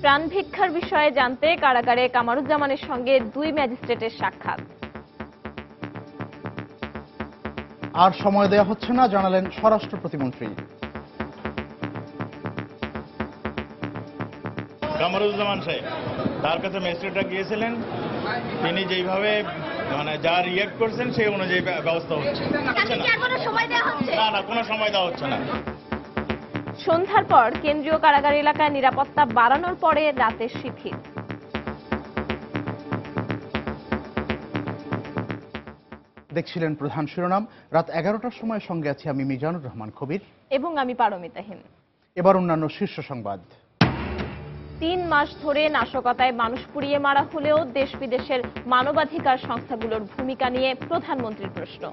প্রাণভিক্ষার বিষয়ে জানতে কারাগারে কামারুজ্জামানের সঙ্গে দুই ম্যাজিস্ট্রেটের সাক্ষাৎ। আর সময় দেওয়া হচ্ছে না জানালেন স্বরাষ্ট্র প্রতিমন্ত্রী। কামারুজ্জামান সাহেব তার কাছে ম্যাজিস্ট্রেটরা গিয়েছিলেন, তিনি যেইভাবে যা রিয়েক্ট করছেন সেই অনুযায়ী ব্যবস্থা হচ্ছে। না, কোনো সময় দেওয়া হচ্ছে না। সন্ধ্যার পর কেন্দ্রীয় কারাগার এলাকায় নিরাপত্তা বাড়ানোর পরে রাতে শিথিল। দেখছিলেন প্রধান শিরোনাম। রাত 11টার সময় সঙ্গে আছি আমি মিজানুর রহমান কবির এবং আমি পারমিতাহীন। এবার অন্যান্য শীর্ষ সংবাদ। 3 মাস ধরে নাশকতায় মানুষ পুড়িয়ে মারা হলেও দেশ বিদেশের মানবাধিকার সংস্থাগুলোর ভূমিকা নিয়ে প্রধানমন্ত্রীর প্রশ্ন।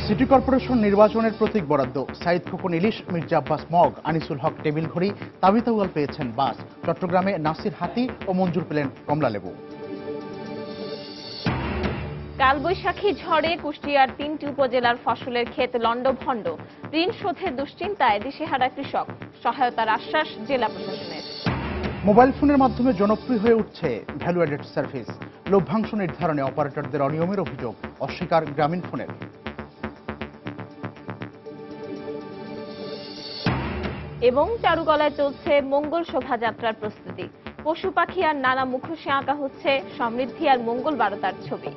সিটি কর্পোরেশন নির্বাচনের প্রতীক বরাদ্দ, সাইদ খোকন ইলিশ, মির্জা আব্বাস মগ, আনিসুল হক টেবিল ঘড়ি, তাবিতাউয়াল পেয়েছেন বাস। চট্টগ্রামে নাসির হাতি ও মঞ্জুর পেলেন কমলালেবু। কালবৈশাখী ঝড়ে কুষ্টিয়ার 3টি উপজেলার ফসলের ক্ষেত লন্ডভন্ড, ঋণ শোধের দুশ্চিন্তায় দিশেহারা কৃষক, সহায়তার আশ্বাস জেলা প্রশাসনের। মোবাইল ফোনের মাধ্যমে জনপ্রিয় হয়ে উঠছে ভ্যালু অ্যাডেড সার্ভিস, লভ্যাংশ নির্ধারণে অপারেটরদের অনিয়মের অভিযোগ, অস্বীকার গ্রামীণ ফোনের। এবং চারুকলায় চলছে মঙ্গল শোভাযাত্রার প্রস্তুতি, পশু পাখি আর নানা মুখোশে আঁকা হচ্ছে সমৃদ্ধি আর মঙ্গল বারতার ছবি।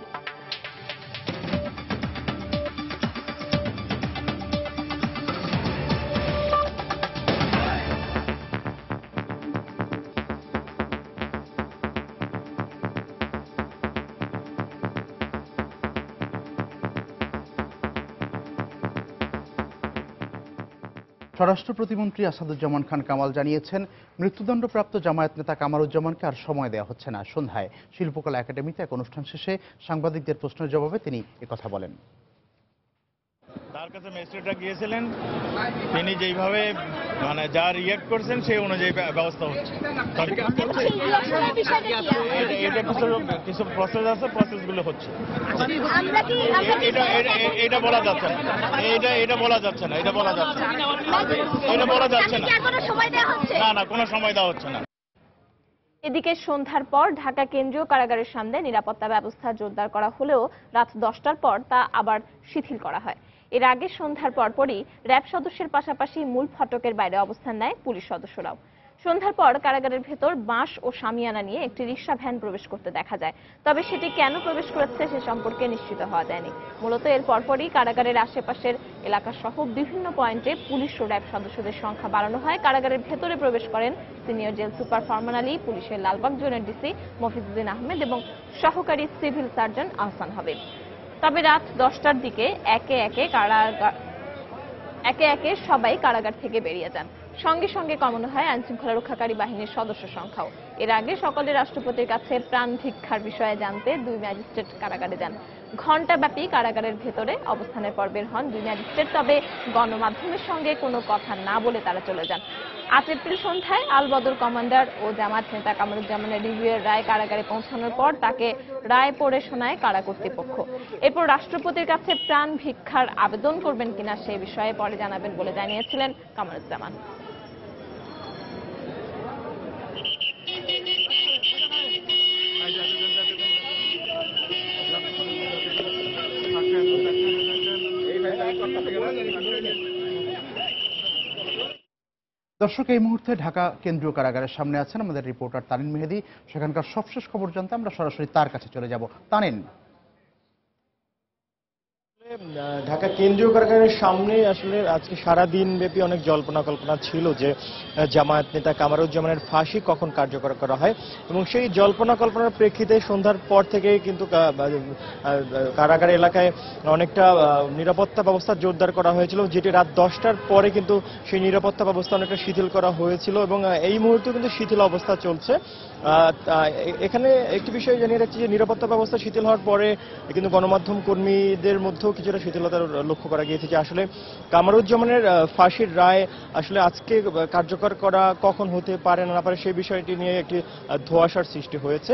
স্বরাষ্ট্র প্রতিমন্ত্রী আসাদুজ্জামান খান কামাল জানিয়েছেন, মৃত্যুদণ্ডপ্রাপ্ত জামায়াত নেতা কামারুজ্জামানকে আর সময় দেওয়া হচ্ছে না। সন্ধ্যায় শিল্পকলা একাডেমিতে এক অনুষ্ঠান শেষে সাংবাদিকদের প্রশ্নের জবাবে তিনি একথা বলেন। তার কাছে ম্যাজিস্ট্রেটরা গিয়েছিলেন, তিনি যেইভাবে যা রিয়েক্ট করছেন সেই অনুযায়ী ব্যবস্থা হচ্ছে। এটা কিছু প্রসেস আছে, প্রসেসগুলো হচ্ছে। এটা বলা যাচ্ছে না, এটা বলা যাচ্ছে না, এটা বলা যাচ্ছে না, এটা বলা যাচ্ছে না। না, কোনো সময় দেওয়া হচ্ছে না। এদিকে সন্ধ্যার পর ঢাকা কেন্দ্রীয় কারাগারের সামনে নিরাপত্তা ব্যবস্থা জোরদার করা হলেও রাত 10টার পর তা আবার শিথিল করা হয়। এর আগে সন্ধ্যার পরপরই র্যাব সদস্যের পাশাপাশি মূল ফটকের বাইরে অবস্থান নেয় পুলিশ সদস্যরাও। সন্ধ্যার পর কারাগারের ভেতর বাঁশ ও শামিয়ানা নিয়ে একটি রিকশা ভ্যান প্রবেশ করতে দেখা যায়। তবে সেটি কেন প্রবেশ করেছে সে সম্পর্কে নিশ্চিত হওয়া যায়নি। মূলত এর পরপরই কারাগারের আশেপাশের এলাকা সহ বিভিন্ন পয়েন্টে পুলিশ ও র্যাব সদস্যদের সংখ্যা বাড়ানো হয়। কারাগারের ভেতরে প্রবেশ করেন সিনিয়র জেল সুপার ফরমান আলী, পুলিশের লালবাগ জোনের ডিসি মফিজুদ্দিন আহমেদ এবং সহকারী সিভিল সার্জন আহসান হাবিব। তবে রাত 10টার দিকে একে একে সবাই কারাগার থেকে বেরিয়ে যান। সঙ্গে সঙ্গে কমানো হয় আইনশৃঙ্খলা রক্ষাকারী বাহিনীর সদস্য সংখ্যাও। এর আগে সকালে রাষ্ট্রপতির কাছে প্রাণ ভিক্ষার বিষয়ে জানতে দুই ম্যাজিস্ট্রেট কারাগারে যান। ঘণ্টাব্যাপী কারাগারের ভেতরে অবস্থানের পর বের হন দুই ম্যাজিস্ট্রেট, তবে গণমাধ্যমের সঙ্গে কোনো কথা না বলে তারা চলে যান। 8 এপ্রিল সন্ধ্যায় আল বদর কমান্ডার ও জামায়াত নেতা কামারুজ্জামানের রিভিউয়ের রায় কারাগারে পৌঁছানোর পর তাকে রায় পড়ে শোনায় কারা কর্তৃপক্ষ। এরপর রাষ্ট্রপতির কাছে প্রাণ ভিক্ষার আবেদন করবেন কিনা সে বিষয়ে পরে জানাবেন বলে জানিয়েছিলেন কামারুজ্জামান। দর্শক, এই মুহূর্তে ঢাকা কেন্দ্রীয় কারাগারের সামনে আছেন আমাদের রিপোর্টার তানিন মেহেদি। সেখানকার সবশেষ খবর জানতে আমরা সরাসরি তার কাছে চলে যাব। তানিন। ঢাকা কেন্দ্রীয় কারাগারের সামনে আসলে আজকে সারাদিন ব্যাপী অনেক জল্পনা কল্পনা ছিল যে জামায়াত নেতা কামারুজ্জামানের ফাঁসি কখন কার্যকর করা হয়, এবং সেই জল্পনা কল্পনার প্রেক্ষিতে সন্ধ্যার পর থেকে কিন্তু কারাগার এলাকায় অনেকটা নিরাপত্তা ব্যবস্থা জোরদার করা হয়েছিল, যেটি রাত 10টার পরে কিন্তু সেই নিরাপত্তা ব্যবস্থা অনেকটা শিথিল করা হয়েছিল এবং এই মুহূর্তে কিন্তু শিথিল অবস্থা চলছে। এখানে একটি বিষয় জানিয়ে রাখছি যে নিরাপত্তা ব্যবস্থা শিথিল হওয়ার পরে কিন্তু গণমাধ্যম কর্মীদের মধ্যেও কিছুটা শিথিলতা লক্ষ্য করা গিয়েছে যে আসলে কামারুজ্জামানের ফাঁসির রায় আসলে আজকে কার্যকর করা কখন হতে পারে না পারে সেই বিষয়টি নিয়ে একটি ধোঁয়াশার সৃষ্টি হয়েছে।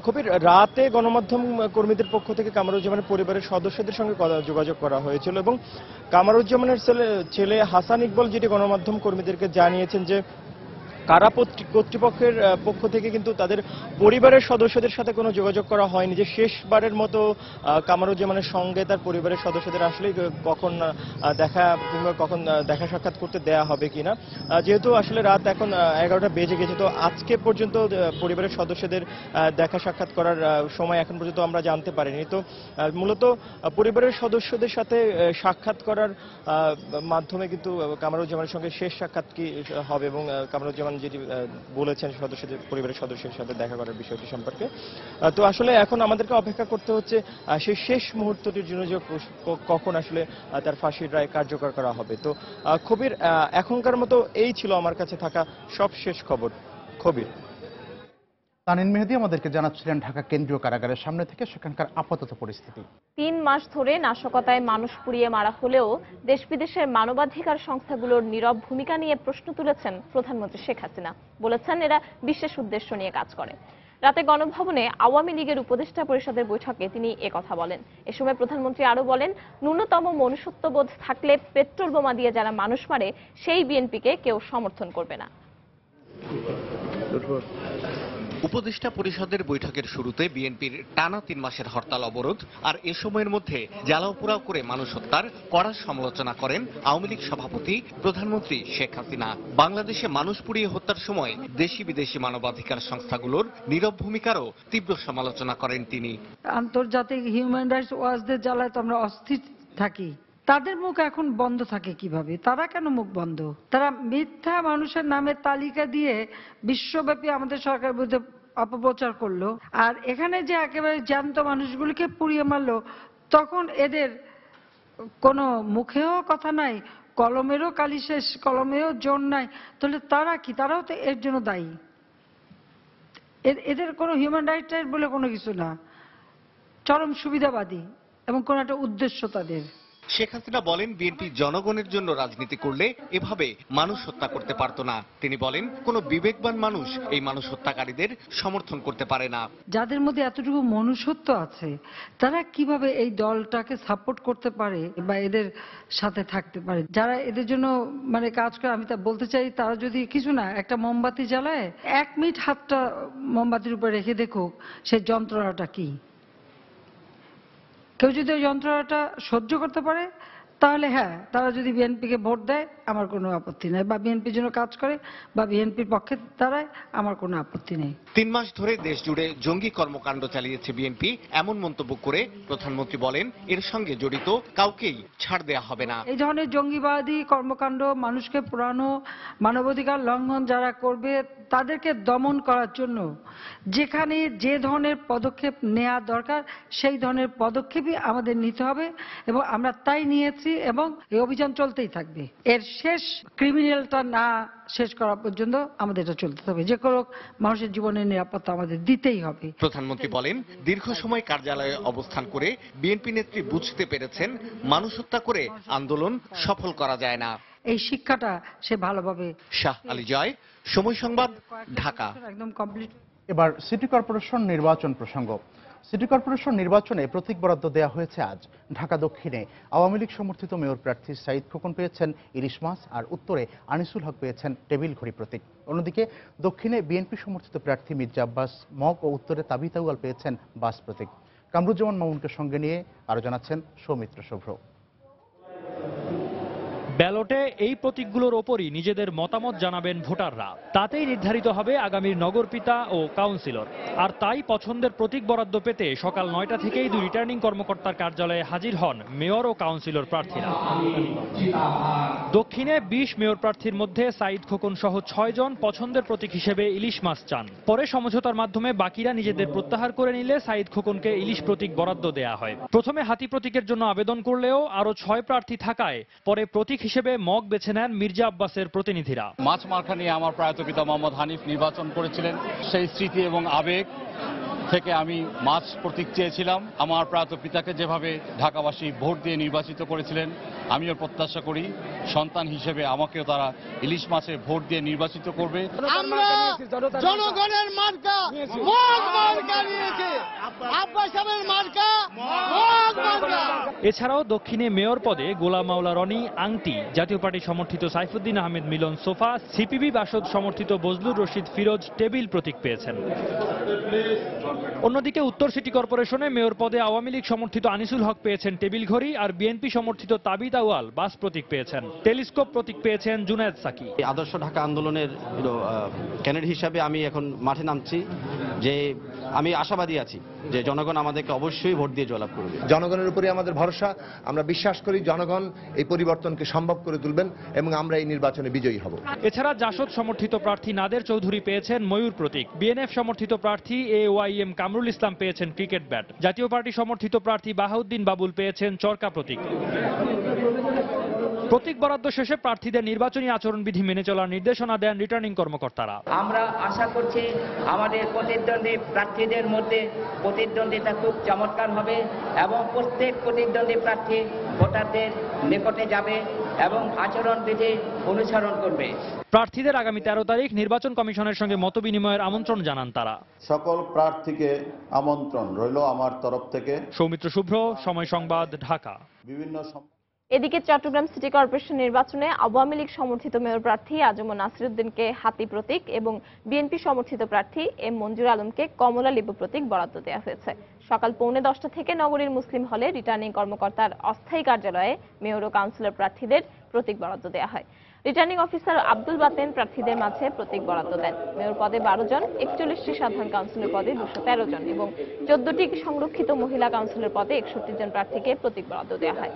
খুবই রাতে গণমাধ্যম কর্মীদের পক্ষ থেকে কামারুজ্জামানের পরিবারের সদস্যদের সঙ্গে যোগাযোগ করা হয়েছিল এবং কামারুজ্জামানের ছেলে হাসান ইকবাল যেটি গণমাধ্যম কর্মীদেরকে জানিয়েছেন যে কারা কর্তৃপক্ষের পক্ষ থেকে কিন্তু তাদের পরিবারের সদস্যদের সাথে কোনো যোগাযোগ করা হয়নি যে শেষবারের মতো কামারুজ্জামানের সঙ্গে তার পরিবারের সদস্যদের আসলে কখন দেখা সাক্ষাৎ করতে দেয়া হবে কিনা। যেহেতু আসলে রাত এখন 11টা বেজে গেছে, তো আজকে পর্যন্ত পরিবারের সদস্যদের দেখা সাক্ষাৎ করার সময় এখন পর্যন্ত আমরা জানতে পারিনি। তো মূলত পরিবারের সদস্যদের সাথে সাক্ষাৎ করার মাধ্যমে কিন্তু কামারুজ্জামানের সঙ্গে শেষ সাক্ষাৎ কি হবে এবং কামারুজ্জামান যেটি বলেছেন পরিবারের সদস্যদের সাথে দেখা করার বিষয়টি সম্পর্কে। তো আসলে এখন আমাদেরকে অপেক্ষা করতে হচ্ছে সেই শেষ মুহূর্তটির জন্য যে কখন আসলে তার ফাঁসির রায় কার্যকর করা হবে। তো খবির, এখনকার মতো এই ছিল আমার কাছে থাকা সবশেষ খবর। খবির। তানিন মেহেদী আমাদেরকে জানাচ্ছিলেন ঢাকা কেন্দ্রীয় কারাগারের সামনে থেকে সেখানকার আপাতত পরিস্থিতি। 3 মাস ধরে নাশকতায় মানুষ পুড়িয়ে মারা হলেও দেশ বিদেশের মানবাধিকার সংস্থাগুলোর নীরব ভূমিকা নিয়ে প্রশ্ন তুলেছেন প্রধানমন্ত্রী শেখ হাসিনা। বলেছেন এরা বিশেষ উদ্দেশ্য নিয়ে কাজ করে। রাতে গণভবনে আওয়ামী লীগের উপদেষ্টা পরিষদের বৈঠকে তিনি একথা বলেন। এ সময় প্রধানমন্ত্রী আরো বলেন, ন্যূনতম মনুষ্যত্ববোধ থাকলে পেট্রোল বোমা দিয়ে যারা মানুষ মারে সেই বিএনপিকে কেউ সমর্থন করবে না। উপদেষ্টা পরিষদের বৈঠকের শুরুতে বিএনপির টানা 3 মাসের হরতাল অবরোধ আর এ সময়ের মধ্যে জ্বালাও পোড়াও করে মানুষ হত্যার কড়া সমালোচনা করেন আওয়ামী লীগ সভাপতি প্রধানমন্ত্রী শেখ হাসিনা। বাংলাদেশে মানুষ পুড়িয়ে হত্যার সময় দেশি বিদেশি মানবাধিকার সংস্থাগুলোর নীরব ভূমিকারও তীব্র সমালোচনা করেন তিনি। আন্তর্জাতিক হিউম্যান রাইটস ওয়াচদের জ্বালায় তো আমরা অস্থির থাকি, তাদের মুখ এখন বন্ধ থাকে কিভাবে? তারা কেন মুখ বন্ধ? তারা মিথ্যা মানুষের নামে তালিকা দিয়ে বিশ্বব্যাপী আমাদের সরকারের বিরুদ্ধে অপপ্রচার করলো, আর এখানে যে একেবারে জ্যান্ত মানুষগুলিকে পুড়িয়ে মারলো, তখন এদের কোনো মুখেও কথা নাই, কলমেরও কালি শেষ, কলমেও জোর নাই। তাহলে তারা কি? তারাও তো এর জন্য দায়ী। এদের কোনো হিউম্যান রাইটস বলে কোনো কিছু না, চরম সুবিধাবাদী এবং কোন একটা উদ্দেশ্য তাদের। শেখ হাসিনা বলেন, বিএনপি জনগণের জন্য রাজনীতি করলে এভাবে মানুষ হত্যা করতে পারত না। তিনি বলেন, কোন বিবেকবান মানুষ এই মানুষ হত্যাকারীদের সমর্থন করতে পারে না। যাদের মধ্যে এতটুকু মনুষ্যত্ব আছে, তারা কিভাবে এই দলটাকে সাপোর্ট করতে পারে বা এদের সাথে থাকতে পারে? যারা এদের জন্য কাজ করে, আমি তা বলতে চাই, তারা যদি কিছু না, একটা মোমবাতি জ্বালায় 1 মিনিট হাতটা মোমবাতির উপর রেখে দেখুক সেই যন্ত্রণাটা কি। কেউ যদি ওই যন্ত্রণাটা সহ্য করতে পারে, তাহলে হ্যাঁ, তারা যদি বিএনপিকে ভোট দেয় আমার কোনো আপত্তি নেই, বা বিএনপির জন্য কাজ করে বা বিএনপির পক্ষে দাঁড়ায় আমার কোনো আপত্তি নেই। 3 মাস ধরে দেশ জুড়ে জঙ্গি কর্মকাণ্ড চালিয়েছে বিএনপি, এমন মন্তব্য করে প্রধানমন্ত্রী বলেন, এর সঙ্গে জড়িত কাউকেই ছাড় দেয়া হবে না। এই ধরনের জঙ্গিবাদী কর্মকাণ্ড, মানুষকে পোড়ানো, মানবাধিকার লঙ্ঘন যারা করবে তাদেরকে দমন করার জন্য যেখানে যে ধরনের পদক্ষেপ নেওয়া দরকার সেই ধরনের পদক্ষেপই আমাদের নিতে হবে, এবং আমরা তাই নিয়েছি, এবং এই অভিযান চলতেই থাকবে। এর শেষ ক্রিমিনালটা না শেষ করা পর্যন্ত আমাদের এটা চলতে হবে। যে কোনো মানুষের জীবনের নিরাপত্তা আমাদের দিতেই হবে। প্রধানমন্ত্রী বলেন, দীর্ঘ সময় কার্যালয়ে অবস্থান করে বিএনপি নেত্রী বুঝতে পেরেছেন, মানুষ হত্যা করে আন্দোলন সফল করা যায় না। এই শিক্ষাটা সে ভালোভাবে। শাহ আলী জয়, সময় সংবাদ, ঢাকা। একদম কমপ্লিট। এবার সিটি কর্পোরেশন নির্বাচন প্রসঙ্গ। সিটি কর্পোরেশন নির্বাচনে প্রতীক বরাদ্দ দেওয়া হয়েছে আজ। ঢাকা দক্ষিণে আওয়ামী লীগ সমর্থিত মেয়র প্রার্থী সাঈদ খোকন পেয়েছেন ইলিশ মাছ, আর উত্তরে আনিসুল হক পেয়েছেন টেবিল ঘড়ি প্রতীক। অন্যদিকে দক্ষিণে বিএনপি সমর্থিত প্রার্থী মির্জা আব্বাস মগ ও উত্তরে তাবিথ আউয়াল পেয়েছেন বাস প্রতীক। কামরুজ্জামান মামুনকে সঙ্গে নিয়ে আরো জানাচ্ছেন সৌমিত্র শুভ্র। ব্যালটে এই প্রতীকগুলোর ওপরই নিজেদের মতামত জানাবেন ভোটাররা। তাতেই নির্ধারিত হবে আগামীর নগরপিতা ও কাউন্সিলর। আর তাই পছন্দের প্রতীক বরাদ্দ পেতে সকাল 9টা থেকেই 2 রিটার্নিং কর্মকর্তার কার্যালয়ে হাজির হন মেয়র ও কাউন্সিলর প্রার্থীরা। দক্ষিণে 20 মেয়র প্রার্থীর মধ্যে সাঈদ খোকন সহ 6 জন পছন্দের প্রতীক হিসেবে ইলিশ মাছ চান। পরে সমঝোতার মাধ্যমে বাকিরা নিজেদের প্রত্যাহার করে নিলে সাঈদ খোকনকে ইলিশ প্রতীক বরাদ্দ দেয়া হয়। প্রথমে হাতি প্রতীকের জন্য আবেদন করলেও আরো 6 প্রার্থী থাকায় পরে প্রতীক হিসেবে মগ বেছে নেন মির্জা আব্বাসের প্রতিনিধিরা। মাছ মার্কা নিয়ে আমার প্রয়াত পিতা মোহাম্মদ হানিফ নির্বাচন করেছিলেন, সেই স্মৃতি এবং আবেগ থেকে আমি মাছ প্রতীক চেয়েছিলাম। আমার প্রয়াত পিতাকে যেভাবে ঢাকাবাসী ভোট দিয়ে নির্বাচিত করেছিলেন, আমিও প্রত্যাশা করি সন্তান হিসেবে আমাকেও তারা ইলিশ মাছে ভোট দিয়ে নির্বাচিত করবে। আমরা জনগণের মার্কা মগ মার্কা নিয়েছি, আব্বাস সাহেবের মার্কা মগ মার্কা। এছাড়াও দক্ষিণে মেয়র পদে গোলাম মাওলা রনি আংটি, জাতীয় পার্টি সমর্থিত সাইফুদ্দিন আহমেদ মিলন সোফা, সিপিবি বাসদ সমর্থিত বজলুর রশিদ ফিরোজ টেবিল প্রতীক পেয়েছেন। অন্যদিকে উত্তর সিটি কর্পোরেশনে মেয়র পদে আওয়ামী লীগ সমর্থিত আনিসুল হক পেয়েছেন টেবিল ঘড়ি, আর বিএনপি সমর্থিত তাবিদ আউয়াল বাস প্রতীক পেয়েছেন। টেলিস্কোপ প্রতীক পেয়েছেন জুনায়েদ সাকি। আদর্শ ঢাকা আন্দোলনের ক্যান্ডিডেট হিসাবে আমি এখন মাঠে নামছি, যে আমি আশাবাদী আছি যে জনগণ আমাদেরকে অবশ্যই ভোট দিয়ে জয়লাভ করবে। জনগণের উপরে আমাদের ভরসা, আমরা বিশ্বাস করি জনগণ এই পরিবর্তনকে সম্ভব করে তুলবেন এবং আমরা এই নির্বাচনে বিজয়ী হব। এছাড়া জাসদ সমর্থিত প্রার্থী নাদের চৌধুরী পেয়েছেন ময়ূর প্রতীক, বিএনএফ সমর্থিত প্রার্থী AYM কামরুল ইসলাম পেয়েছেন ক্রিকেট ব্যাট, জাতীয় পার্টি সমর্থিত প্রার্থী বাহাউদ্দিন বাবুল পেয়েছেন চরকা প্রতীক। প্রতীক বরাদ্দ শেষে প্রার্থীদের নির্বাচনী আচরণবিধি মেনে চলার নির্দেশনা দেন রিটার্নিং কর্মকর্তারা। আমরা আশা করছি আমাদের প্রতিদ্বন্দ্বী প্রার্থীদের মধ্যে প্রতিদ্বন্দ্বিতা খুব চমৎকার হবে এবং প্রত্যেক প্রতিদ্বন্দ্বী প্রার্থী ভোটারদের নিকটে যাবে এবং আচরণবিধি অনুসরণ করবে। প্রার্থীদের আগামী 13 তারিখ নির্বাচন কমিশনের সঙ্গে মতবিনিময়ের আমন্ত্রণ জানান তারা। সকল প্রার্থীকে আমন্ত্রণ রইল আমার তরফ থেকে। সৌমিত্র শুভ্র, সময় সংবাদ, ঢাকা। এদিকে চট্টগ্রাম সিটি কর্পোরেশন নির্বাচনে আওয়ামী লীগ সমর্থিত মেয়র প্রার্থী আজম নাসিরউদ্দিনকে হাতি প্রতীক এবং বিএনপি সমর্থিত প্রার্থী এম মঞ্জুর আলমকে কমলা লেবু প্রতীক বরাদ্দ দেওয়া হয়েছে। সকাল 9:45 থেকে নগরীর মুসলিম হলে রিটার্নিং কর্মকর্তার অস্থায়ী কার্যালয়ে মেয়র ও কাউন্সিলর প্রার্থীদের প্রতীক বরাদ্দ দেওয়া হয়। রিটার্নিং অফিসার আব্দুল বাতেন প্রার্থীদের মাঝে প্রতীক বরাদ্দ দেন। মেয়র পদে 12 জন, 41টি সাধারণ কাউন্সিলর পদে 213 জন এবং 14টি সংরক্ষিত মহিলা কাউন্সিলর পদে 61 জন প্রার্থীকে প্রতীক বরাদ্দ দেওয়া হয়।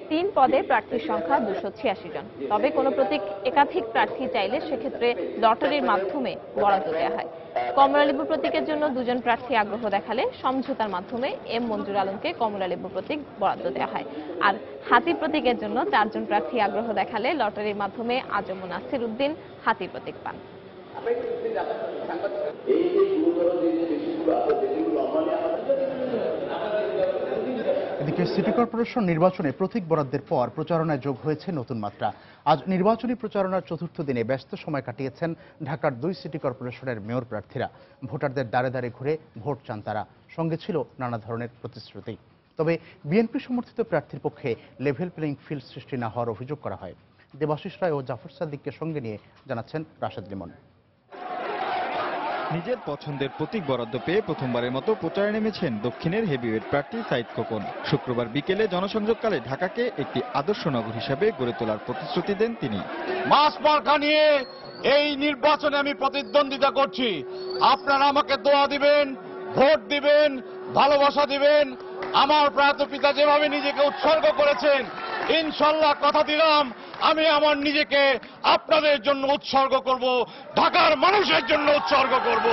3 পদে প্রার্থীর সংখ্যা 286 জন। তবে কোনো প্রতীক একাধিক প্রার্থী চাইলে সেক্ষেত্রে লটারির মাধ্যমে বরাদ্দ দেওয়া হয়। কমলালেবু প্রতীকের জন্য 2 জন প্রার্থী আগ্রহ দেখালে সমঝোতার মাধ্যমে এম মঞ্জুর আলমকে কমলালেবু প্রতীক বরাদ্দ দেওয়া হয়। আর হাতি প্রতীকের জন্য 4 জন প্রার্থী আগ্রহ দেখালে লটারির মাধ্যমে আজম নাসিরউদ্দিন হাতি প্রতীক পান। এদিকে সিটি কর্পোরেশন নির্বাচনে প্রতীক বরাদ্দের পর প্রচারণায় যোগ হয়েছে নতুন মাত্রা। আজ নির্বাচনী প্রচারণার চতুর্থ দিনে ব্যস্ত সময় কাটিয়েছেন ঢাকার 2 সিটি কর্পোরেশনের মেয়র প্রার্থীরা। ভোটারদের দ্বারে দ্বারে ঘুরে ভোট চান তারা। সঙ্গে ছিল নানা ধরনের প্রতিশ্রুতি। তবে বিএনপি সমর্থিত প্রার্থীর পক্ষে লেভেল প্লেইং ফিল্ড সৃষ্টি না হওয়ার অভিযোগ করা হয়। দেবাশিস রায় ও জাফর সাদিককে সঙ্গে নিয়ে জানাচ্ছেন রাশেদ লিমন। নিজের পছন্দের প্রতীক বরাদ্দ পেয়ে প্রথমবারের মতো প্রচারে নেমেছেন দক্ষিণের হেভিওয়েট প্রার্থী সাইদ খোকন। শুক্রবার বিকেলে জনসংযোগকালে ঢাকাকে একটি আদর্শ নগর হিসেবে গড়ে তোলার প্রতিশ্রুতি দেন তিনি। মাস মার্কা নিয়ে এই নির্বাচনে আমি প্রতিদ্বন্দ্বিতা করছি। আপনারা আমাকে দোয়া দিবেন, ভোট দিবেন, ভালোবাসা দিবেন। আমার প্রয়াত পিতা যেভাবে নিজেকে উৎসর্গ করেছেন, ইনশাল্লাহ কথা দিলাম আমি আমার নিজেকে আপনাদের জন্য উৎসর্গ করব, ঢাকার মানুষের জন্য উৎসর্গ করব।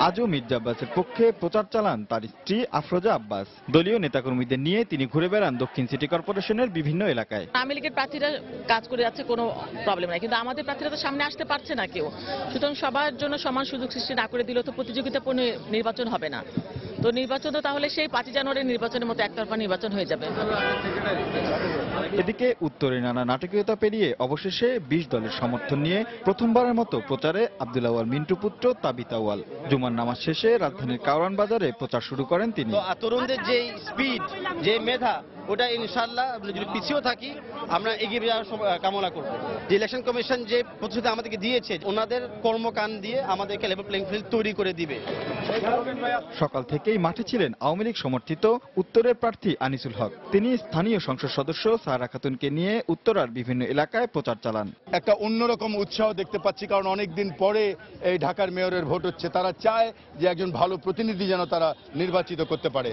আজও মির্জা আব্বাসের পক্ষে প্রচার চালান তার স্ত্রী আফরোজা আব্বাস। দলীয় নেতাকর্মীদের নিয়ে তিনি ঘুরে বেড়ান দক্ষিণ সিটি কর্পোরেশনের বিভিন্ন এলাকায়। আওয়ামী লীগের প্রার্থীরা কাজ করে যাচ্ছে, কোনো প্রবলেম নাই, কিন্তু আমাদের প্রার্থীরা তো সামনে আসতে পারছে না কেউ। সুতরাং সবার জন্য সমান সুযোগ সৃষ্টি না করে দিলে তো প্রতিযোগিতাপূর্ণ নির্বাচন হবে না। তো নির্বাচন তো তাহলে সেই 5 জানুয়ারির নির্বাচনের মতো একতরফা নির্বাচন হয়ে যাবে। এদিকে উত্তরে নানা নাটকীয়তা পেরিয়ে অবশেষে 20 দলের সমর্থন নিয়ে প্রথমবারের মতো প্রচারে আব্দুল আউয়াল মিন্টু পুত্র তাবিত আউয়াল। জুমার নামাজ শেষে রাজধানীর কারওয়ান বাজারে প্রচার শুরু করেন তিনি। তরুণদের যে স্পিড, যে মেধা, ওটা ইনশাআল্লাহ যদি পিছিয়েও থাকি আমরা এগিয়ে যাওয়ার কামনা করব। যে ইলেকশন কমিশন যে প্রতিশ্রুতি আমাদেরকে দিয়েছে, ওনাদের কর্মকাণ্ড দিয়ে আমাদেরকে লেভেল প্লেইং ফিল্ড তৈরি করে দিবে। সকাল থেকেই মাঠে ছিলেন আওয়ামী লীগ সমর্থিত উত্তরের প্রার্থী আনিসুল হক। তিনি স্থানীয় সংসদ সদস্য সারা খাতুনকে নিয়ে উত্তরার বিভিন্ন এলাকায় প্রচার চালান। একটা অন্যরকম উৎসাহ দেখতে পাচ্ছি, কারণ অনেকদিন পরে এই ঢাকার মেয়রের ভোট হচ্ছে। তারা চায় যে একজন ভালো প্রতিনিধি যেন তারা নির্বাচিত করতে পারে।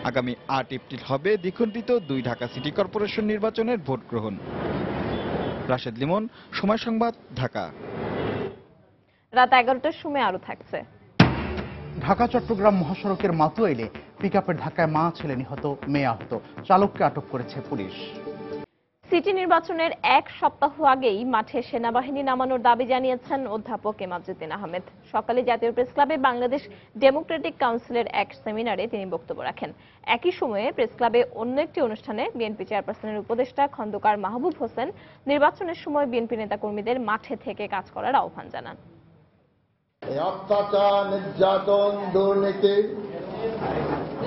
আগামী 8 এপ্রিল হবে দ্বিখণ্ডিত 2 ঢাকা সিটি কর্পোরেশন নির্বাচনের ভোট গ্রহণ। রাশেদ লিমন, সময় সংবাদ, ঢাকা। রাত 11টার সময় আরো থাকছে। ঢাকা চট্টগ্রাম মহাসড়কের মাতুয়াইলে পিকআপের ধাক্কায় মা ছেলে নিহত, মেয়ে আহত। চালককে আটক করেছে পুলিশ। সিটি নির্বাচনের এক সপ্তাহ আগেই মাঠে সেনাবাহিনী নামানোর দাবি জানিয়েছেন অধ্যাপক এমাজউদ্দিন আহমেদ। সকালে জাতীয় প্রেসক্লাবে বাংলাদেশ ডেমোক্রেটিক কাউন্সিলের এক সেমিনারে তিনি বক্তব্য রাখেন। একই সময়ে প্রেসক্লাবে অন্য একটি অনুষ্ঠানে বিএনপি চেয়ারপারসনের উপদেষ্টা খন্দকার মাহবুব হোসেন নির্বাচনের সময় বিএনপি নেতাকর্মীদের মাঠে থেকে কাজ করার আহ্বান জানান। অত্যাচার, নির্যাতন, দুর্নীতি,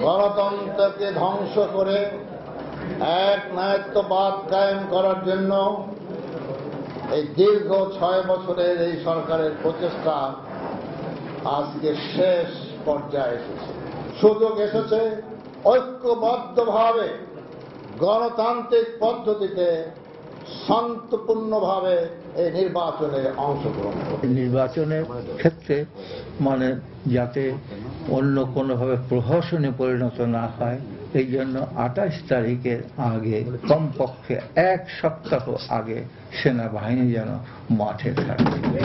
গণতন্ত্রকে ধ্বংস করে এক নায়কত্ববাদ কায়েম করার জন্য এই দীর্ঘ 6 বছরের এই সরকারের প্রচেষ্টা আজকে শেষ পর্যায়ে এসেছে। সুযোগ এসেছে ঐক্যবদ্ধভাবে গণতান্ত্রিক পদ্ধতিতে শান্তপূর্ণভাবে এই নির্বাচনে অংশগ্রহণ করে। নির্বাচনের ক্ষেত্রে যাতে অন্য কোনোভাবে প্রহসনে পরিণত না হয়, এই জন্য 28 তারিখের আগে কমপক্ষে 1 সপ্তাহ আগে সেনাবাহিনী যেন মাঠে থাকে।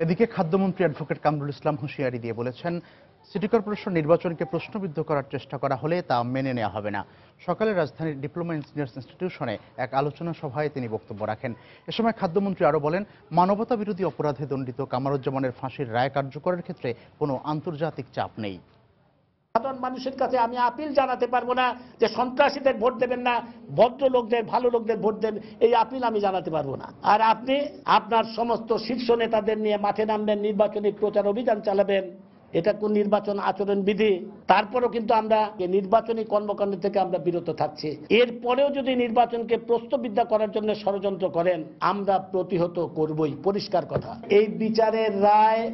এদিকে খাদ্যমন্ত্রী অ্যাডভোকেট কামরুল ইসলাম হুঁশিয়ারি দিয়ে বলেছেন, সিটি কর্পোরেশন নির্বাচনকে প্রশ্নবিদ্ধ করার চেষ্টা করা হলে তা মেনে নেওয়া হবে না। সকালে রাজধানীর ডিপ্লোমা ইঞ্জিনিয়ার্স ইনস্টিটিউশনে এক আলোচনা সভায় তিনি বক্তব্য রাখেন। এ সময় খাদ্যমন্ত্রী আরও বলেন, মানবতা বিরোধী অপরাধে দণ্ডিত কামারুজ্জামানের ফাঁসির রায় কার্যকরের ক্ষেত্রে কোনো আন্তর্জাতিক চাপ নেই। সাধারণ মানুষের কাছে আমি আপিল জানাতে পারবো না যে সন্ত্রাসীদের ভোট দেবেন না, ভদ্রলোকদের, ভালো লোকদের ভোট দেন, এই আপিল আমি জানাতে পারবো না। আর আপনি আপনার সমস্ত শীর্ষ নেতাদের নিয়ে মাঠে নামবেন, নির্বাচনী প্রচার অভিযান চালাবেন, এটা কোন নির্বাচন আচরণ বিধি? তারপরেও কিন্তু আমরা নির্বাচনী কর্মকাণ্ড থেকে আমরা বিরত থাকছি। এরপরেও যদি নির্বাচনকে প্রশ্নবিদ্ধা করার জন্য ষড়যন্ত্র করেন, আমরা প্রতিহত করবই, পরিষ্কার কথা। এই বিচারের রায়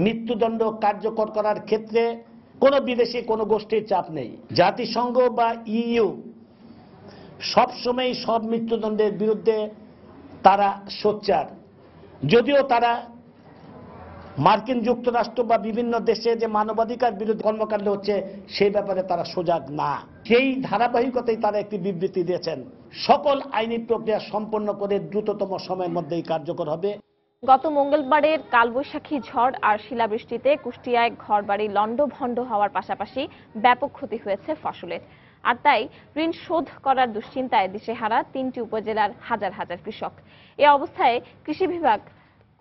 মৃত্যুদণ্ড কার্যকর করার ক্ষেত্রে কোন বিদেশি কোন গোষ্ঠীর চাপ নেই। জাতিসংঘ বা ইইউ সবসময় সব মৃত্যুদণ্ডের বিরুদ্ধে তারা সোচ্চার, যদিও তারা মার্কিন যুক্তরাষ্ট্র বা বিভিন্ন দেশে যে মানবাধিকার বিরোধী কর্মকাণ্ড হচ্ছে সেই ব্যাপারে তারা সজাগ না। সেই ধারাবাহিকতায় তারা একটি বিবৃতি দিয়েছেন, সকল আইনি প্রক্রিয়া সম্পন্ন করে দ্রুততম সময়ের মধ্যেই কার্যকর হবে। গত মঙ্গলবারের কালবৈশাখী ঝড় আর শিলাবৃষ্টিতে কুষ্টিয়ায় ঘরবাড়ি লণ্ডভণ্ড হওয়ার পাশাপাশি ব্যাপক ক্ষতি হয়েছে ফসলের। আর তাই ঋণ শোধ করার দুশ্চিন্তায় দিশেহারা 3টি উপজেলার হাজার হাজার কৃষক। এ অবস্থায় কৃষি বিভাগ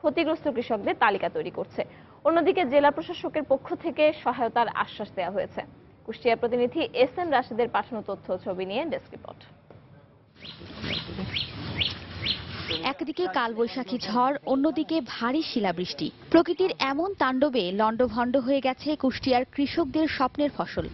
ক্ষতিগ্রস্ত কৃষকদের তালিকা তৈরি করছে। অন্যদিকে জেলা প্রশাসকের পক্ষ থেকে সহায়তার আশ্বাস দেওয়া হয়েছে। কুষ্টিয়া প্রতিনিধি এস.এম. রাশিদের পাঠানো তথ্য ছবি নিয়ে ডেস্ক রিপোর্ট। একদিকে কালবৈশাখী ঝড়, অন্যদিকে ভারী শিলাবৃষ্টি। প্রকৃতির এমন তাণ্ডবে লণ্ডভণ্ড হয়ে গেছে কুষ্টিয়ার কৃষকদের স্বপ্নের ফসল।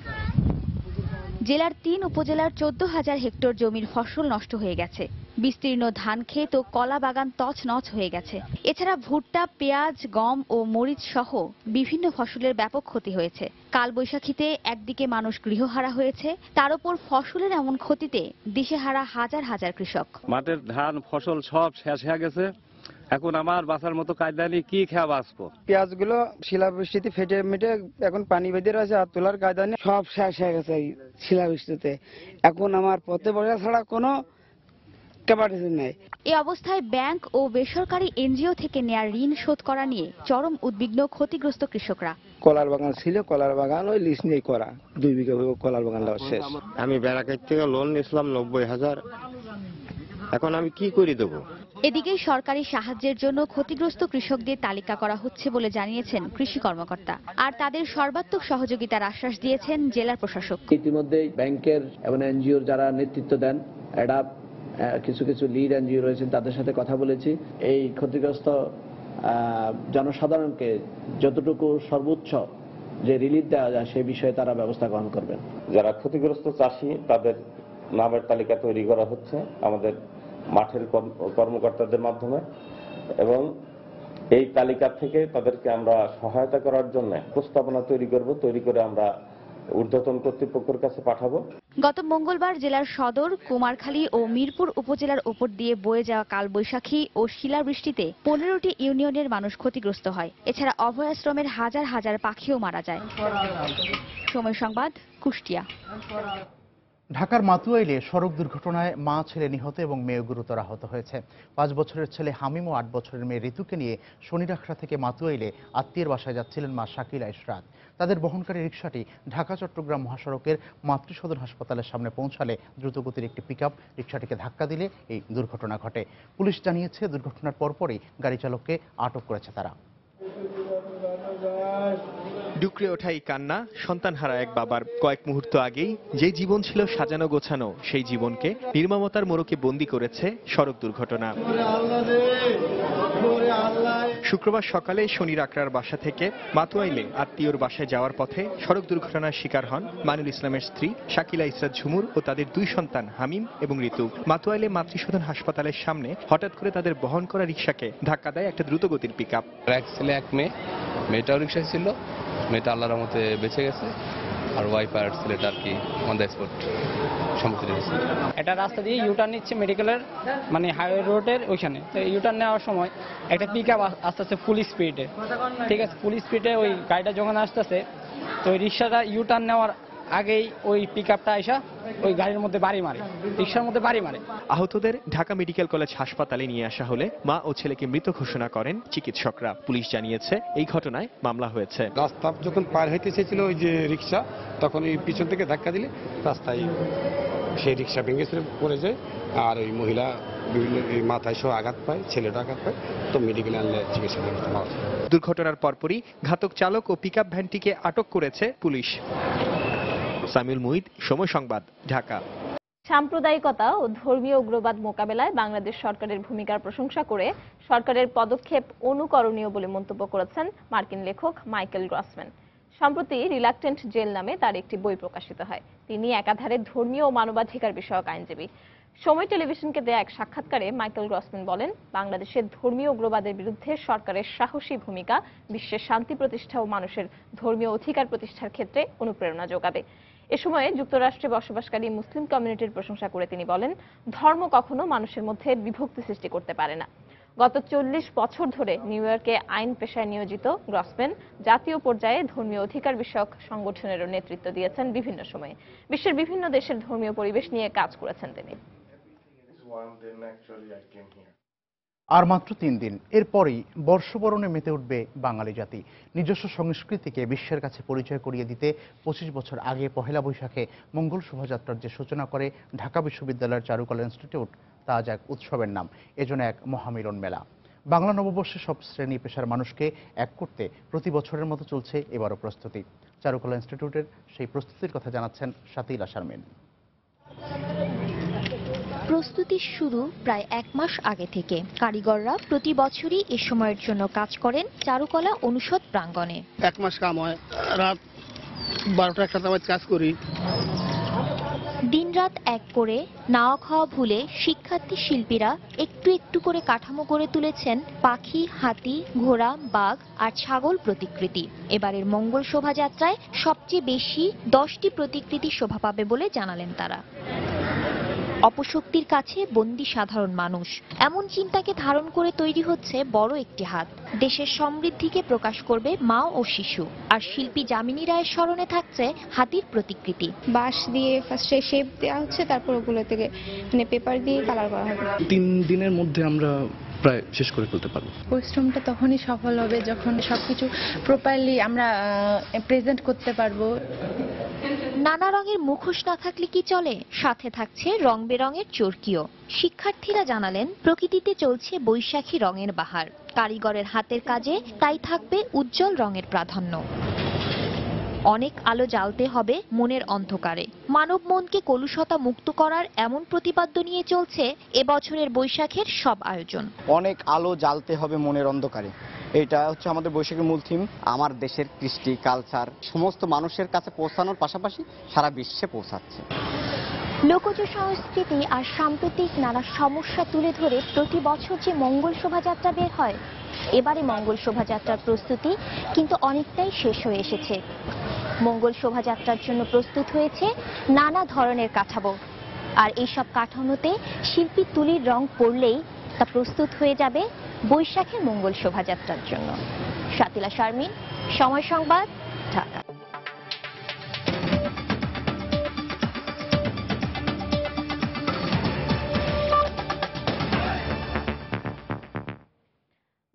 জেলার 3 উপজেলার 14,000 হেক্টর জমির ফসল নষ্ট হয়ে গেছে। বিস্তীর্ণ ধান ক্ষেত ও কলা বাগান তছনছ হয়ে গেছে। এছাড়া ভুট্টা, পেঁয়াজ, গম ও মরিচ সহ বিভিন্ন ফসলের ব্যাপক ক্ষতি হয়েছে। কালবৈশাখীতে একদিকে মানুষ গৃহহারা হয়েছে, তার উপর ফসলের এমন ক্ষতিতে দিশেহারা হাজার হাজার কৃষক। মাঠের ধান ফসল সব শেষ হয়ে গেছে, এখন আমার বাঁচার মতো কায়দা নেই, কি খেয়া বাঁচবো। পেঁয়াজগুলো শিলাবৃষ্টিতে ফেটে মেটে এখন পানি বেঁধে রয়েছে, আর তোলার কায়দা নেই, সব শেষ হয়ে গেছে এই শিলাবৃষ্টিতে। এখন আমার পথে বসা ছাড়া কোনো ক্যাপাসিটি নেই। এ অবস্থায় ব্যাংক ও বেসরকারি এনজিও থেকে নেওয়া ঋণ শোধ করা নিয়ে চরম উদ্বিগ্ন ক্ষতিগ্রস্ত কৃষকরা। কলার বাগান ছিল, কলার বাগান ওই লিজ নিয়ে করা, 2 বিঘা কলার বাগান শেষ। আমি ব্যারাকের থেকে লোন নিয়েছিলাম 90,000, এখন আমি কি করে দেবো? এদিকে সরকারি সাহায্যের জন্য ক্ষতিগ্রস্ত কৃষকদের তালিকা করা হচ্ছে বলে জানিয়েছেন কৃষি কর্মকর্তা। আর তাদের সর্বাত্মক সহযোগিতার আশ্বাস দিয়েছেন জেলা প্রশাসক। ইতিমধ্যে ব্যাংকের এবং এনজিওর যারা নেতৃত্ব দেন, এটা কিছু কিছু লিড এনজিও রয়েছেন, তাদের সাথে কথা বলেছি। এই ক্ষতিগ্রস্ত জনসাধারণকে যতটুকু সর্বোচ্চ যে রিলিফ দেওয়া যায় সে বিষয়ে তারা ব্যবস্থা গ্রহণ করবেন। যারা ক্ষতিগ্রস্ত চাষি তাদের নামের তালিকা তৈরি করা হচ্ছে আমাদের মাঠের কর্মকর্তাদের মাধ্যমে, এবং এই তালিকা থেকে তাদেরকে আমরা সহায়তা করার জন্য প্রস্তাবনা তৈরি করব, তৈরি করে আমরা ঊর্ধ্বতন কর্তৃপক্ষের কাছে পাঠাবো। গত মঙ্গলবার জেলার সদর, কুমারখালী ও মিরপুর উপজেলার উপর দিয়ে বয়ে যাওয়া কালবৈশাখী ও শিলাবৃষ্টিতে 15টি ইউনিয়নের মানুষ ক্ষতিগ্রস্ত হয়। এছাড়া অভয়াশ্রমের হাজার হাজার পাখিও মারা যায়। সময় সংবাদ, কুষ্টিয়া। ঢাকার মাতুয়াইলে সড়ক দুর্ঘটনায় মা ছেলে নিহত এবং মেয়ে গুরুতর আহত হয়েছে। 5 বছরের ছেলে হামিম ও 8 বছরের মেয়ে ঋতুকে নিয়ে শনিরাখড়া থেকে মাতুয়াইলে আত্মীয়ের বাসায় যাচ্ছিলেন মা শাকিলা ইশরাত। তাদের বহনকারী রিকশাটি ঢাকা চট্টগ্রাম মহাসড়কের মাতৃসদন হাসপাতালের সামনে পৌঁছালে দ্রুতগতির একটি পিকআপ রিকশাটিকে ধাক্কা দিলে এই দুর্ঘটনা ঘটে। পুলিশ জানিয়েছে দুর্ঘটনার পরপরই গাড়ি চালককে আটক করেছে তারা। ডুকরে ওঠা এই কান্না সন্তানহারা এক বাবার। কয়েক মুহূর্ত আগেই যে জীবন ছিল সাজানো গোছানো, সেই জীবনকে নির্মমতার মোড়কে বন্দী করেছে সড়ক দুর্ঘটনা। শুক্রবার সকালে শনিরাখড়ার বাসা থেকে মাতুয়াইলে আত্মীয়র বাসায় যাওয়ার পথে সড়ক দুর্ঘটনার শিকার হন মাইনুল ইসলামের স্ত্রী শাকিলা ইশরাত ঝুমুর ও তাদের 2 সন্তান হামিম এবং ঋতু। মাতুয়াইলে মাতৃসদন হাসপাতালের সামনে হঠাৎ করে তাদের বহন করা রিকশাকে ধাক্কা দেয় একটা দ্রুতগতির পিকআপ। এক ছেলে এক মেয়ে, মেয়েটাও রিকশায় ছিল, মেয়েটা আল্লাহর রহমতে বেঁচে গেছে, আর ওয়াইফ আর ছেলেটা আর কি অন দ্য স্পট সম্মুখীন হয়েছে। এটা রাস্তা দিয়ে ইউটার্ন নিচ্ছে মেডিকেলের মানে হাইওয়ে রোডের ওইখানে, তো ইউটার্ন নেওয়ার সময় একটা পিকআপ আসতেছে ফুল স্পিডে, ঠিক আছে, ফুল স্পিডে ওই গাড়িটা যখন আসতেছে তো ওই রিক্সাটা ইউটার্ন নেওয়ার আগেই ওই পিকআপটা আইসা ওই গাড়ির মধ্যে বাড়ি মারে, রিক্সার মধ্যে বাড়ি মারে। আহতদের ঢাকা মেডিকেল কলেজ হাসপাতালে নিয়ে আসা হলে মা ও ছেলেকে মৃত ঘোষণা করেন চিকিৎসকরা। পুলিশ জানিয়েছে এই ঘটনায় মামলা হয়েছে। রাস্তা যখন পার হইতে চেয়েছিল ওই যে রিক্সা, তখন ওই পিছন থেকে ধাক্কা দিলে রাস্তায় সেই রিক্সা ভেঙে পড়ে যায়, আর ওই মহিলা বিভিন্ন মাথায় সহ আঘাত পায়, ছেলেটা আঘাত পায়, তো মেডিকেলে আনলে চিকিৎসা ব্যবস্থা পাওয়া যায়। দুর্ঘটনার পরপরই ঘাতক চালক ও পিকআপ ভ্যানটিকে আটক করেছে পুলিশ। সামিউল মুহিত, সময় সংবাদ, ঢাকা। সাম্প্রদায়িকতা ও ধর্মীয় উগ্রবাদ মোকাবেলায় বাংলাদেশ সরকারের ভূমিকার প্রশংসা করে সরকারের পদক্ষেপ অনুকরণীয় বলে মন্তব্য করেছেন মার্কিন লেখক মাইকেল গ্রসম্যান। সম্প্রতি রিলাক্টেন্ট জেল নামে তার একটি বই প্রকাশিত হয়। তিনি একাধারে ধর্মীয় ও মানবাধিকার বিষয়ক আইনজীবী। সময় টেলিভিশনকে দেয়া এক সাক্ষাৎকারে মাইকেল গ্রসম্যান বলেন, বাংলাদেশের ধর্মীয় উগ্রবাদের বিরুদ্ধে সরকারের সাহসী ভূমিকা বিশ্বের শান্তি প্রতিষ্ঠা ও মানুষের ধর্মীয় অধিকার প্রতিষ্ঠার ক্ষেত্রে অনুপ্রেরণা যোগাবে। এ সময়ে যুক্তরাষ্ট্রে বসবাসকারী মুসলিম কমিউনিটির প্রশংসা করে তিনি বলেন, ধর্ম কখনো মানুষের মধ্যে বিভক্তি সৃষ্টি করতে পারে না। গত 40 বছর ধরে নিউ ইয়র্কে আইন পেশায় নিয়োজিত গ্রসম্যান জাতীয় পর্যায়ে ধর্মীয় অধিকার বিষয়ক সংগঠনেরও নেতৃত্ব দিয়েছেন বিভিন্ন সময়ে। বিশ্বের বিভিন্ন দেশের ধর্মীয় পরিবেশ নিয়ে কাজ করেছেন তিনি। আর মাত্র 3 দিন, এরপরই বর্ষবরণে মেতে উঠবে বাঙালি জাতি। নিজস্ব সংস্কৃতিকে বিশ্বের কাছে পরিচয় করিয়ে দিতে 25 বছর আগে পহেলা বৈশাখে মঙ্গল শোভাযাত্রার যে সূচনা করে ঢাকা বিশ্ববিদ্যালয়ের চারুকলা ইনস্টিটিউট, তা আজ এক উৎসবের নাম, এজন্য এক মহামিলন মেলা। বাংলা নববর্ষে সব শ্রেণী পেশার মানুষকে এক করতে প্রতি বছরের মতো চলছে এবারও প্রস্তুতি। চারুকলা ইনস্টিটিউটের সেই প্রস্তুতির কথা জানাচ্ছেন শাতিলা শারমিন। প্রস্তুতি শুরু প্রায় 1 মাস আগে থেকে। কারিগররা প্রতি বছরই এ সময়ের জন্য কাজ করেন চারুকলা অনুষদ প্রাঙ্গণে। 1 মাস কাম হয়, রাত 12টা 1টা কাজ করি। দিনরাত এক করে নাওয়া খাওয়া ভুলে শিক্ষার্থী শিল্পীরা একটু একটু করে কাঠামো গড়ে তুলেছেন পাখি, হাতি, ঘোড়া, বাঘ আর ছাগল প্রতিকৃতি। এবারের মঙ্গল শোভাযাত্রায় সবচেয়ে বেশি 10টি প্রতিকৃতি শোভা পাবে বলে জানালেন তারা। অপশক্তির কাছে বন্দী সাধারণ মানুষ, এমন চিন্তাকে ধারণ করে তৈরি হচ্ছে বড় একটি হাত। দেশের সমৃদ্ধিকে প্রকাশ করবে মা ও শিশু। আর শিল্পী যামিনী রায়ের স্মরণে থাকছে হাতির প্রতিকৃতি। বাঁশ দিয়ে ফার্স্টে শেপ দেওয়া হচ্ছে, তারপর ওগুলো থেকে পেপার দিয়ে কালার করা হবে। 3 দিনের মধ্যে আমরা প্রায় শেষ করে ফেলতে পারবো। পরিশ্রমটা তখনই সফল হবে যখন সবকিছু প্রপারলি আমরা প্রেজেন্ট করতে পারবো। নানা রঙের মুখোশ না থাকলে কি চলে, সাথে থাকছে রং বেরঙের চরকিও। শিক্ষার্থীরা জানালেন, প্রকৃতিতে চলছে বৈশাখী রঙের বাহার। কারিগরের হাতের কাজে তাই থাকবে উজ্জ্বল রঙের প্রাধান্য। অনেক আলো জ্বালতে হবে মনের অন্ধকারে। মানব মনকে কলুষতা মুক্ত করার এমন প্রতিপাদ্য নিয়ে চলছে এবছরের বৈশাখের সব আয়োজন। অনেক আলো জ্বালতে হবে মনের অন্ধকারে, এটা হচ্ছে আমাদের বৈশাখের মূল থিম। আমার দেশের কৃষ্টি কালচার সমস্ত মানুষের কাছে পৌঁছানোর পাশাপাশি সারা বিশ্বে পৌঁছাচ্ছে। লোকজ সংস্কৃতি আর সাম্প্রতিক নানা সমস্যা তুলে ধরে প্রতি বছর যে মঙ্গল শোভাযাত্রা বের হয়, এবারে মঙ্গল শোভাযাত্রার প্রস্তুতি কিন্তু অনেকটাই শেষ হয়ে এসেছে। মঙ্গল শোভাযাত্রার জন্য প্রস্তুত হয়েছে নানা ধরনের কাঠামো। আর এইসব কাঠামোতে শিল্পী তুলির রং পড়লেই তা প্রস্তুত হয়ে যাবে বৈশাখের মঙ্গল শোভাযাত্রার জন্য। শাতিলা শারমিন, সময় সংবাদ, ঢাকা।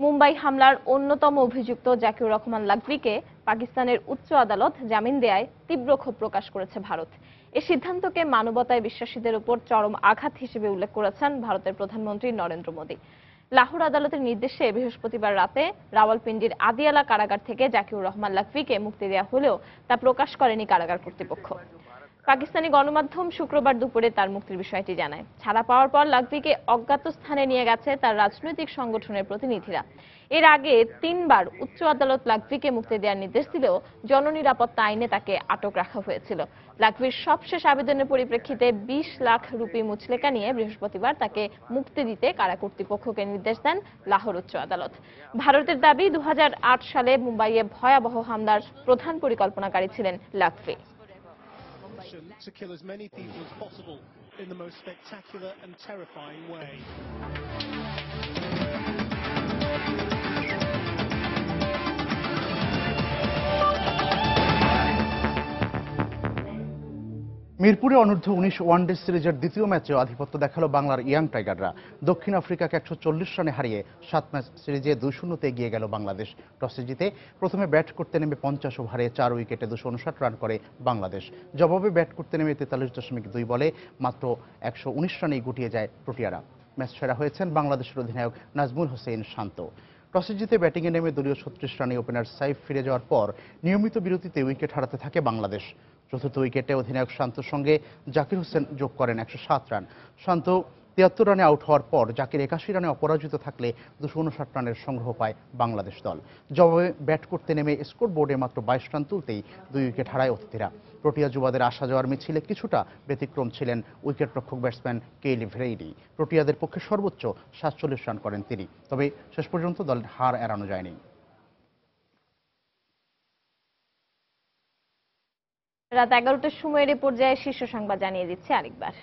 মুম্বাই হামলার অন্যতম অভিযুক্ত জাকিউর রহমান লাখভিকে পাকিস্তানের উচ্চ আদালত জামিন দেয়ায় তীব্র ক্ষোভ প্রকাশ করেছে ভারত। এই সিদ্ধান্তকে মানবতায় বিশ্বাসীদের উপর চরম আঘাত হিসেবে উল্লেখ করেছেন ভারতের প্রধানমন্ত্রী নরেন্দ্র মোদী। লাহোর আদালতের নির্দেশে বৃহস্পতিবার রাতে রাওয়ালপিন্ডির আদিয়ালা কারাগার থেকে জাকিউর রহমান লাখভিকে মুক্তি দেওয়া হলেও তা প্রকাশ করেনি কারাগার কর্তৃপক্ষ। পাকিস্তানি গণমাধ্যম শুক্রবার দুপুরে তার মুক্তির বিষয়টি জানায়। ছাড়া পাওয়ার পর লাখভিকে অজ্ঞাত স্থানে নিয়ে গেছে তার রাজনৈতিক সংগঠনের প্রতিনিধিরা। এর আগে 3 বার উচ্চ আদালত লাখভিকে মুক্তি দেওয়ার নির্দেশ দিলেও জননিরাপত্তা আইনে তাকে আটক রাখা হয়েছিল। লাখভির সবশেষ আবেদনের পরিপ্রেক্ষিতে 20 লাখ রুপি মুচলেকা নিয়ে বৃহস্পতিবার তাকে মুক্তি দিতে কারা কর্তৃপক্ষকে নির্দেশ দেন লাহোর উচ্চ আদালত। ভারতের দাবি 2008 সালে মুম্বাইয়ে ভয়াবহ হামলার প্রধান পরিকল্পনাকারী ছিলেন Lakhvi. To kill as many people as possible in the most spectacular and terrifying way. মিরপুরে অনূর্ধ্ব 19 ওয়ানডে সিরিজের দ্বিতীয় ম্যাচেও আধিপত্য দেখালো বাংলার ইয়াং টাইগাররা। দক্ষিণ আফ্রিকাকে 140 রানে হারিয়ে 7 ম্যাচ সিরিজে 2-0 এগিয়ে গেল বাংলাদেশ। টসে জিতে প্রথমে ব্যাট করতে নেমে 50 ওভারে 4 উইকেটে 259 রান করে বাংলাদেশ। জবাবে ব্যাট করতে নেমে 43.2 বলে মাত্র 119 রানেই গুটিয়ে যায় প্রোটিয়ারা। ম্যাচ সেরা হয়েছেন বাংলাদেশের অধিনায়ক নাজমুল হোসেন শান্ত। টসে জিতে ব্যাটিংয়ে নেমে দলীয় 36 রানে ওপেনার সাইফ ফিরে যাওয়ার পর নিয়মিত বিরতিতে উইকেট হারাতে থাকে বাংলাদেশ। চতুর্থ উইকেটে অধিনায়ক শান্তর সঙ্গে জাকির হোসেন যোগ করেন 107 রান। শান্ত 73 রানে আউট হওয়ার পর জাকির 81 রানে অপরাজিত থাকলে 259 রানের সংগ্রহ পায় বাংলাদেশ দল। জবাবে ব্যাট করতে নেমে স্কোর বোর্ডে মাত্র 22 রান তুলতেই 2 উইকেট হারায় অতিথিরা। প্রোটিয়া যুবাদের আসা যাওয়ার মিছিলে কিছুটা ব্যতিক্রম ছিলেন উইকেটরক্ষক ব্যাটসম্যান কেইলি ভেরেইডি। প্রোটিয়াদের পক্ষে সর্বোচ্চ 47 রান করেন তিনি। তবে শেষ পর্যন্ত দলের হার এড়ানো যায়নি। রাত 11টার সময়ের এই পর্যায়ে শীর্ষ সংবাদ জানিয়ে দিচ্ছে আরেকবার।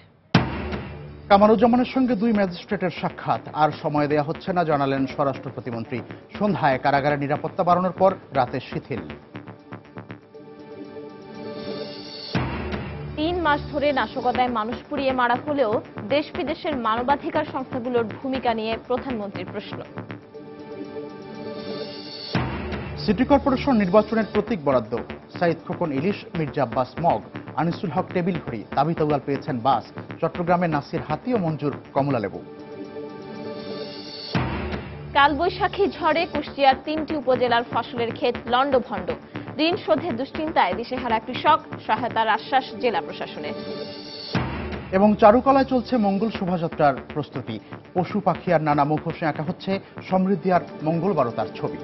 কামারুজ্জামানের সঙ্গে 2 ম্যাজিস্ট্রেটের সাক্ষাৎ আর সময় দেয়া হচ্ছে না, জানালেন স্বরাষ্ট্র প্রতিমন্ত্রী। সন্ধ্যায় কারাগারের নিরাপত্তা বাড়ানোর পর রাতে শিথিল। 3 মাস ধরে নাশকতায় মানুষ পুড়িয়ে মারা হলেও দেশ বিদেশের মানবাধিকার সংস্থাগুলোর ভূমিকা নিয়ে প্রধানমন্ত্রীর প্রশ্ন। সিটি কর্পোরেশন নির্বাচনের প্রতীক বরাদ্দ। সাইদ খোকন ইলিশ, মির্জা আব্বাস মগ, আনিসুল হক টেবিল ঘড়ি, তাবিতাউয়াল পেয়েছেন বাস। চট্টগ্রামে নাসির হাতি ও মঞ্জুর কমলা লেবু। কালবৈশাখী ঝড়ে কুষ্টিয়ার 3টি উপজেলার ফসলের ক্ষেত লন্ডভন্ড। ঋণ শোধের দুশ্চিন্তায় দিশেহারা কৃষক, সহায়তার আশ্বাস জেলা প্রশাসনের। এবং চারুকলায় চলছে মঙ্গল শোভাযাত্রার প্রস্তুতি। পশু পাখি আর নানা মুখোশে আঁকা হচ্ছে সমৃদ্ধি আর মঙ্গলবারতার ছবি।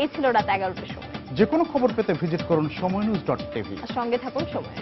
এই ছিল রাত 11টার সময়। যে কোনো খবর পেতে ভিজিট করুন সময়নিউজ.tv। সঙ্গে থাকুন সময়।